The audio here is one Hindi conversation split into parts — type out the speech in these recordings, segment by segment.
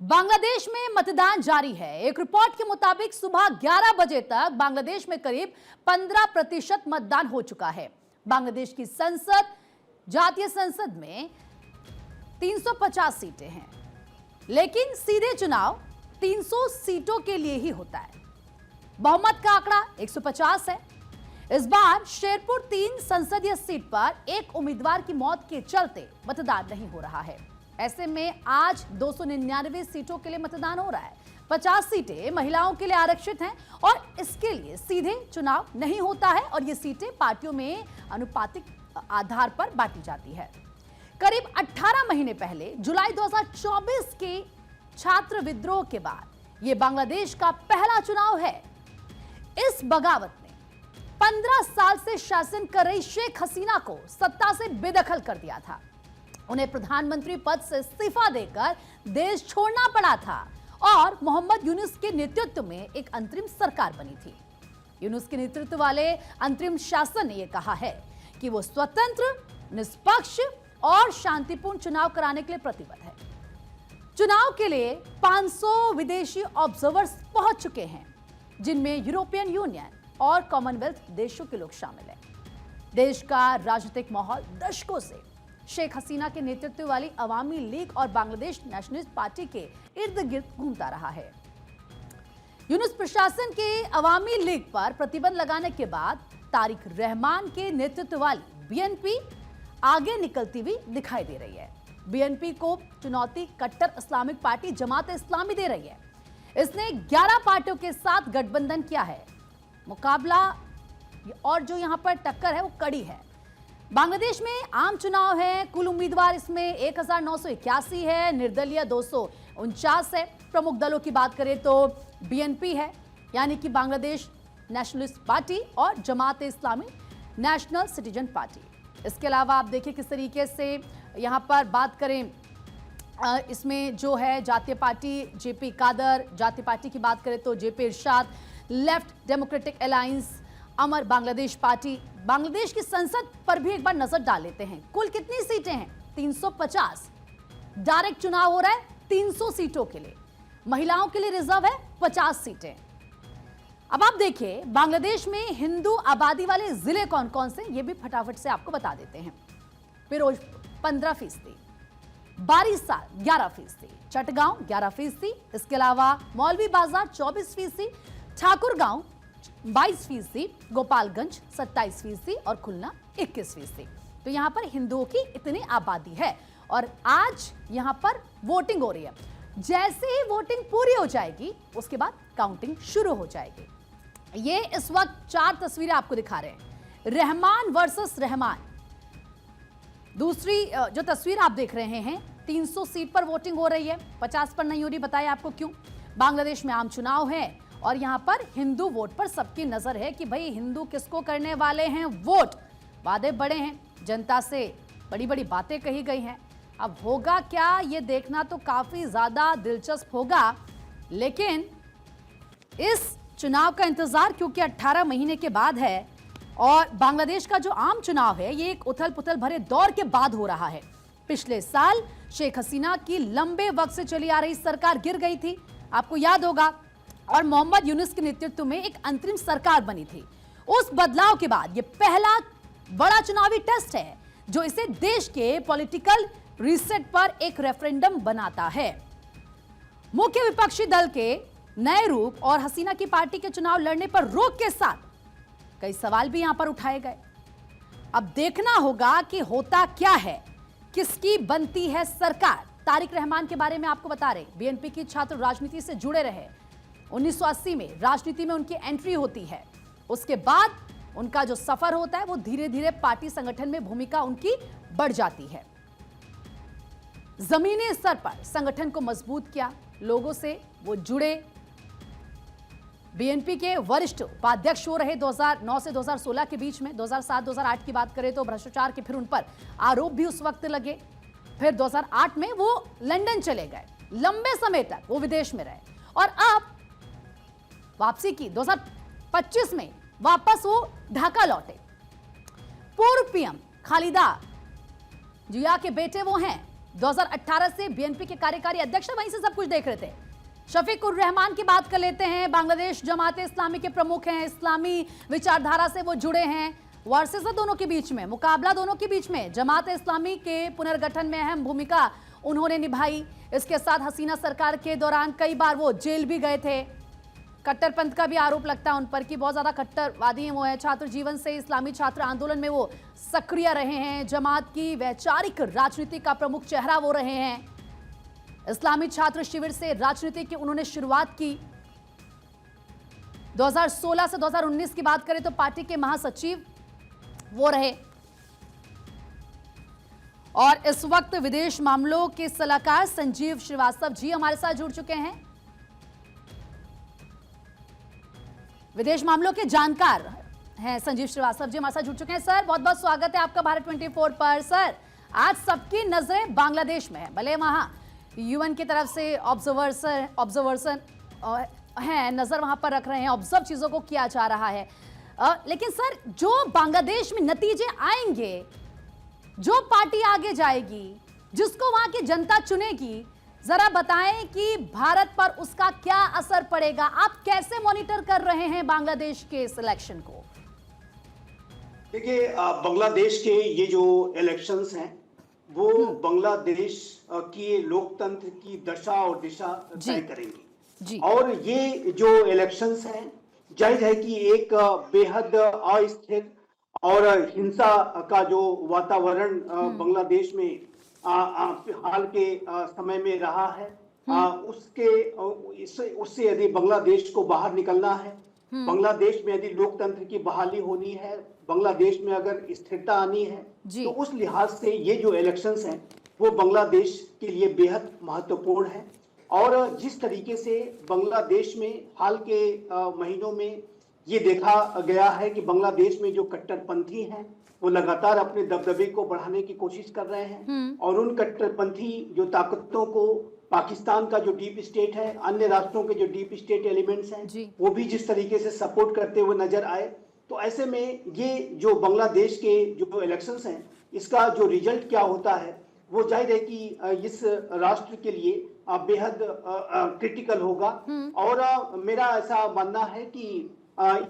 बांग्लादेश में मतदान जारी है। एक रिपोर्ट के मुताबिक सुबह 11 बजे तक बांग्लादेश में करीब 15% मतदान हो चुका है। बांग्लादेश की संसद, जातीय संसद में 350 सीटें हैं, लेकिन सीधे चुनाव 300 सीटों के लिए ही होता है। बहुमत का आंकड़ा 150 है। इस बार शेरपुर 3 संसदीय सीट पर एक उम्मीदवार की मौत के चलते मतदान नहीं हो रहा है। ऐसे में आज 299 सीटों के लिए मतदान हो रहा है। 50 सीटें महिलाओं के लिए आरक्षित हैं और इसके लिए सीधे चुनाव नहीं होता है और ये सीटें पार्टियों में अनुपातिक आधार पर बांटी जाती है। करीब 18 महीने पहले जुलाई 2024 के छात्र विद्रोह के बाद ये बांग्लादेश का पहला चुनाव है। इस बगावत ने 15 साल से शासन कर रही शेख हसीना को सत्ता से बेदखल कर दिया था। उन्हें प्रधानमंत्री पद से इस्तीफा देकर देश छोड़ना पड़ा था और मोहम्मद यूनुस के नेतृत्व में एक अंतरिम सरकार बनी थी। यूनुस के नेतृत्व वाले अंतरिम शासन ने यह कहा है कि वो स्वतंत्र, निष्पक्ष और शांतिपूर्ण चुनाव कराने के लिए प्रतिबद्ध है। चुनाव के लिए 500 विदेशी ऑब्जर्वर्स पहुंच चुके हैं, जिनमें यूरोपियन यूनियन और कॉमनवेल्थ देशों के लोग शामिल हैं। देश का राजनीतिक माहौल दशकों से शेख हसीना के नेतृत्व वाली अवामी लीग और बांग्लादेश नेशनलिस्ट पार्टी के इर्द गिर्द घूमता रहा है। यूनुस प्रशासन के अवामी लीग पर प्रतिबंध लगाने के बाद तारिक रहमान के नेतृत्व वाली बीएनपी आगे निकलती हुई दिखाई दे रही है। बीएनपी को चुनौती कट्टर इस्लामिक पार्टी जमात इस्लामी दे रही है। इसने 11 पार्टियों के साथ गठबंधन किया है। मुकाबला और जो यहां पर टक्कर है वो कड़ी है। बांग्लादेश में आम चुनाव है। कुल उम्मीदवार इसमें 1981 है, निर्दलीय 249 है। प्रमुख दलों की बात करें तो बीएनपी है, यानी कि बांग्लादेश नेशनलिस्ट पार्टी, और Jamaat Islami national citizen party. इसके अलावा आप देखिए किस तरीके से यहां पर बात करें, इसमें जो है जातीय पार्टी जेपी कादर, जातीय पार्टी की बात करें तो जेपी इरशाद, लेफ्ट डेमोक्रेटिक अलायंस, अमर बांग्लादेश पार्टी। बांग्लादेश की संसद पर भी एक बार नजर डाल लेते हैं। कुल कितनी सीटें हैं? 350। डायरेक्ट चुनाव हो रहा है 300 सीटों के लिए। महिलाओं के लिए रिजर्व है 50 सीटें। अब आप देखिए बांग्लादेश में हिंदू आबादी वाले जिले कौन कौन से, ये भी फटाफट से आपको बता देते हैं। फिरोजपुर 15%, बारिसाल 11%, चटगांव 11%, इसके अलावा मौलवी बाजार 24%, ठाकुरगांव 22%, गोपालगंज 27% और खुलना 21%। तो यहां पर हिंदुओं की इतनी आबादी है और आज यहां पर वोटिंग हो रही है। जैसे ही वोटिंग पूरी हो जाएगी उसके बाद काउंटिंग शुरू हो जाएगी। ये इस वक्त 4 तस्वीरें आपको दिखा रहे हैं, रहमान वर्सेस रहमान। दूसरी जो तस्वीर आप देख रहे हैं, 300 सीट पर वोटिंग हो रही है, 50 पर नहीं हो रही। बताया आपको क्यों? बांग्लादेश में आम चुनाव है और यहां पर हिंदू वोट पर सबकी नजर है कि भाई हिंदू किसको करने वाले हैं वोट। वादे बड़े हैं, जनता से बड़ी बड़ी बातें कही गई हैं। अब होगा क्या ये देखना तो काफी ज्यादा दिलचस्प होगा, लेकिन इस चुनाव का इंतजार क्योंकि 18 महीने के बाद है और बांग्लादेश का जो आम चुनाव है ये एक उथल पुथल भरे दौर के बाद हो रहा है। पिछले साल शेख हसीना की लंबे वक्त से चली आ रही सरकार गिर गई थी, आपको याद होगा, और मोहम्मद यूनुस के नेतृत्व में एक अंतरिम सरकार बनी थी। उस बदलाव के बाद यह पहला बड़ा चुनावी टेस्ट है जो इसे देश के पॉलिटिकल रीसेट पर एक रेफरेंडम बनाता है। मुख्य विपक्षी दल के नए रूप और हसीना की पार्टी के चुनाव लड़ने पर रोक के साथ कई सवाल भी यहां पर उठाए गए। अब देखना होगा कि होता क्या है, किसकी बनती है सरकार। तारिक रहमान के बारे में आपको बता रहे, बीएनपी की छात्र राजनीति से जुड़े रहे। 1980 में राजनीति में उनकी एंट्री होती है। उसके बाद उनका जो सफर होता है वो धीरे धीरे पार्टी संगठन में भूमिका उनकी बढ़ जाती है। जमीनी स्तर पर संगठन को मजबूत किया, लोगों से वो जुड़े। बीएनपी के वरिष्ठ उपाध्यक्ष हो रहे 2009 से 2016 के बीच में। 2007-2008 की बात करें तो भ्रष्टाचार के फिर उन पर आरोप भी उस वक्त लगे। फिर 2008 में वो लंदन चले गए, लंबे समय तक वो विदेश में रहे और अब वापसी की 2025 में वापस वो ढाका लौटे। पूर्व पीएम खालिदा जिया के बेटे वो हैं 2018 से बीएनपी के कार्यकारी अध्यक्ष, वहीं से सब कुछ देख रहे थे। शफीक उर रहमान की बात कर लेते हैं। बांग्लादेश जमात इस्लामी के प्रमुख हैं, इस्लामी विचारधारा से वो जुड़े हैं। वर्सेस दोनों के बीच में, मुकाबला दोनों के बीच में। जमात इस्लामी के पुनर्गठन में अहम भूमिका उन्होंने निभाई। इसके साथ हसीना सरकार के दौरान कई बार वो जेल भी गए थे। कट्टरपंथ का भी आरोप लगता है उन पर कि बहुत ज्यादा कट्टरवादी हैं वो है। छात्र जीवन से इस्लामी छात्र आंदोलन में वो सक्रिय रहे हैं। जमात की वैचारिक राजनीति का प्रमुख चेहरा वो रहे हैं। इस्लामी छात्र शिविर से राजनीति की उन्होंने शुरुआत की। 2016 से 2019 की बात करें तो पार्टी के महासचिव वो रहे और इस वक्त विदेश मामलों के सलाहकार संजीव श्रीवास्तव जी हमारे साथ जुड़ चुके हैं। विदेश मामलों के जानकार हैं संजीव श्रीवास्तव जी हमारे साथ जुड़ चुके हैं। सर, बहुत बहुत स्वागत है आपका भारत 24 पर। सर, आज सबकी नजरें बांग्लादेश में है, भले वहां यूएन की तरफ से ऑब्जर्वर्सन हैं, नजर वहां पर रख रहे हैं, ऑब्जर्व चीजों को किया जा रहा है। लेकिन सर, जो बांग्लादेश में नतीजे आएंगे, जो पार्टी आगे जाएगी, जिसको वहां की जनता चुनेगी, जरा बताएं कि भारत पर उसका क्या असर पड़ेगा। आप कैसे मॉनिटर कर रहे हैं बांग्लादेश के इस इलेक्शन को? देखिए, बांग्लादेश के ये जो इलेक्शंस हैं वो बांग्लादेश की लोकतंत्र की दशा और दिशा तय करेंगी। और ये जो इलेक्शंस हैं, जाहिर है कि एक बेहद अस्थिर और हिंसा का जो वातावरण बांग्लादेश में हाल के समय में रहा है, उससे यदि बांग्लादेश को बाहर निकलना है, बांग्लादेश में यदि लोकतंत्र की बहाली होनी है, बांग्लादेश में अगर स्थिरता आनी है, तो उस लिहाज से ये जो इलेक्शंस हैं वो बांग्लादेश के लिए बेहद महत्वपूर्ण है। और जिस तरीके से बांग्लादेश में हाल के महीनों में ये देखा गया है कि बांग्लादेश में जो कट्टरपंथी हैं वो लगातार अपने दबदबे को बढ़ाने की कोशिश कर रहे हैं और उन कट्टरपंथी जो ताकतों को पाकिस्तान का जो डीप स्टेट है, अन्य राष्ट्रों के जो डीप स्टेट एलिमेंट्स हैं, वो भी जिस तरीके से सपोर्ट करते हुए नजर आए, तो ऐसे में ये जो बांग्लादेश के जो इलेक्शंस हैं, इसका जो रिजल्ट क्या होता है वो जाहिर है कि इस राष्ट्र के लिए बेहद क्रिटिकल होगा। और मेरा ऐसा मानना है कि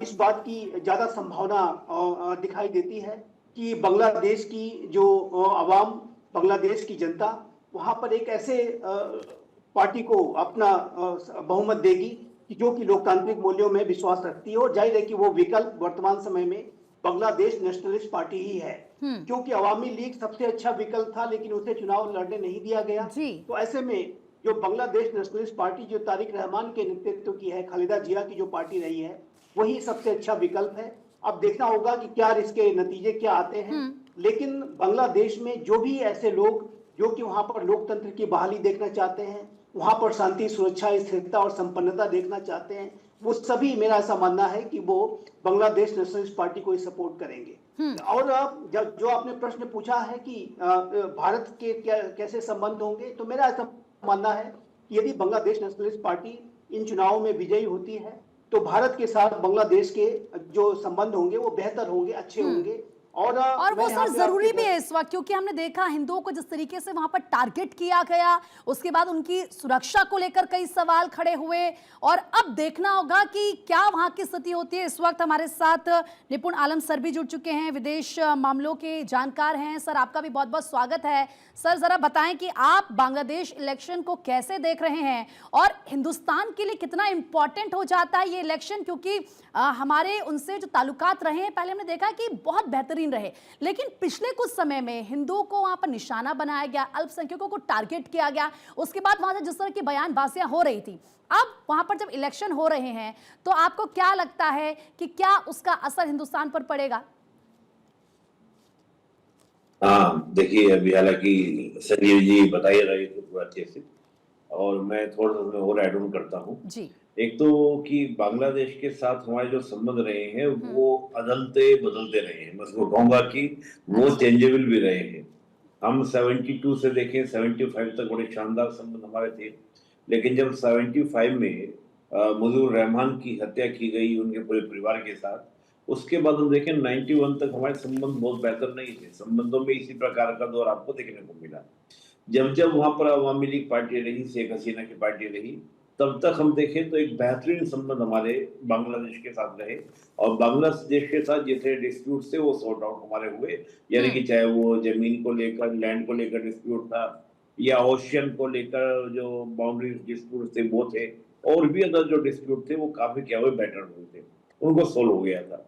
इस बात की ज्यादा संभावना दिखाई देती है कि बांग्लादेश की जो अवाम, बांग्लादेश की जनता वहां पर एक ऐसे पार्टी को अपना बहुमत देगी कि जो कि लोकतांत्रिक मूल्यों में विश्वास रखती है। और जाहिर है कि वो विकल्प वर्तमान समय में बांग्लादेश नेशनलिस्ट पार्टी ही है, क्योंकि अवामी लीग सबसे अच्छा विकल्प था लेकिन उसे चुनाव लड़ने नहीं दिया गया। तो ऐसे में जो बांग्लादेश नेशनलिस्ट पार्टी जो तारिक रहमान के नेतृत्व की है, खालिदा जिया की जो पार्टी रही है, वही सबसे अच्छा विकल्प है। अब देखना होगा कि क्या इसके नतीजे क्या आते हैं। लेकिन बांग्लादेश में जो भी ऐसे लोग जो कि वहां पर लोकतंत्र की बहाली देखना चाहते हैं, वहां पर शांति, सुरक्षा, स्थिरता और संपन्नता देखना चाहते हैं, वो सभी, मेरा ऐसा मानना है कि वो बांग्लादेश नेशनलिस्ट पार्टी को ही सपोर्ट करेंगे। और जो आपने प्रश्न पूछा है कि भारत के कैसे संबंध होंगे, तो मेरा ऐसा मानना है कि यदि बांग्लादेश नेशनलिस्ट पार्टी इन चुनावों में विजयी होती है तो भारत के साथ बांग्लादेश के जो संबंध होंगे वो बेहतर होंगे, अच्छे होंगे। और वो सर जरूरी भी है इस वक्त, क्योंकि हमने देखा हिंदुओं को जिस तरीके से वहां पर टारगेट किया गया, उसके बाद उनकी सुरक्षा को लेकर कई सवाल खड़े हुए। और अब देखना होगा कि क्या वहां की स्थिति होती है। इस वक्त हमारे साथ निपुण आलम सर भी जुड़ चुके हैं, विदेश मामलों के जानकार हैं। सर, आपका भी बहुत बहुत स्वागत है। सर, जरा बताएं कि आप बांग्लादेश इलेक्शन को कैसे देख रहे हैं और हिंदुस्तान के लिए कितना इंपॉर्टेंट हो जाता है ये इलेक्शन, क्योंकि हमारे उनसे जो ताल्लुकात रहे हैं, पहले हमने देखा कि बहुत बेहतरीन रहे, लेकिन पिछले कुछ समय में हिंदुओं को वहां पर निशाना बनाया गया, अल्पसंख्यकों को टारगेट किया गया, उसके बाद वहां से जिस तरह की बयानबाजियां हो रही थी, अब वहां पर जब इलेक्शन हो रहे हैं तो आपको क्या लगता है कि क्या उसका असर हिंदुस्तान पर पड़ेगा? हाँ, देखिए, अभी हालांकि संजीव जी बताइए रहे थे अच्छे से, और मैं थोड़ा सा और ऐड ऑन करता हूँ जी। एक तो कि बांग्लादेश के साथ हमारे जो संबंध रहे हैं वो अदलते बदलते रहे हैं, मैं उसको कहूंगा कि वो चेंजेबल भी रहे हैं। हम 72 से देखें 75 तक बड़े शानदार संबंध हमारे थे, लेकिन जब 75 में मुजीबुर रहमान की हत्या की गई उनके पूरे परिवार के साथ, उसके बाद हम देखें 91 तक हमारे संबंध बहुत बेहतर नहीं थे। संबंधों में इसी प्रकार का दौर आपको देखने को मिला। जब जब वहां पर अवामी लीग पार्टी रही, शेख हसीना की पार्टी रही, तब तक हम देखें तो एक बेहतरीन संबंध हमारे बांग्लादेश के साथ रहे, और बांग्लादेश के साथ जितने डिस्प्यूट थे वो सॉर्ट आउट हमारे हुए। यानी कि चाहे वो जमीन को लेकर, लैंड को लेकर डिस्प्यूट था, या ओशियन को लेकर जो बाउंड्री डिस्प्यूट थे वो थे, और भी अदर जो डिस्प्यूट थे वो काफी क्या हुए बेटर हुए थे, उनको सोल्व हो गया था।